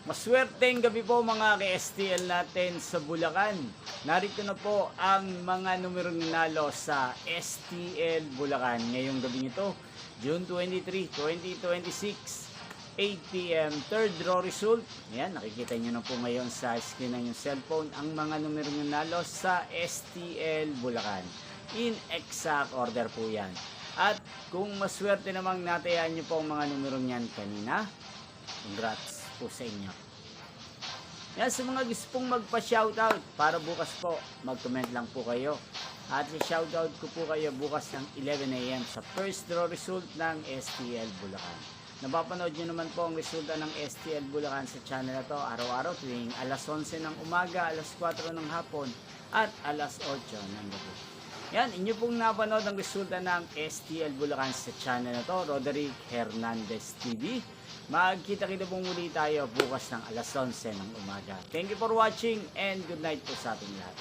Maswerteng gabi po mga ka-STL natin sa Bulacan. Narito na po ang mga numerong nanalo sa STL Bulacan ngayong gabi nito, June 23, 2026, 8 p.m. Third draw result. Ayan, nakikita nyo na po ngayon sa screen ng yung cellphone ang mga numerong nanalo sa STL Bulacan. In exact order po yan. At kung maswerte namang natayaan nyo po ang mga numerong yan kanina, congrats po sa inyo. Yan, sa mga gusto pong magpa-shoutout para bukas po, mag-comment lang po kayo. At i-shoutout ko po kayo bukas ng 11 a.m. sa first draw result ng STL Bulacan. Napapanood nyo naman po ang resulta ng STL Bulacan sa channel na to araw-araw tuwing alas 11 ng umaga, alas 4 ng hapon, at alas 8 ng gabi. Yan, inyo pong napanood ang resulta ng STL Bulacan sa channel na to, Roderick Hernandez TV. Magkita-kita pong muli tayo bukas ng alas 11 ng umaga. Thank you for watching and good night po sa ating lahat.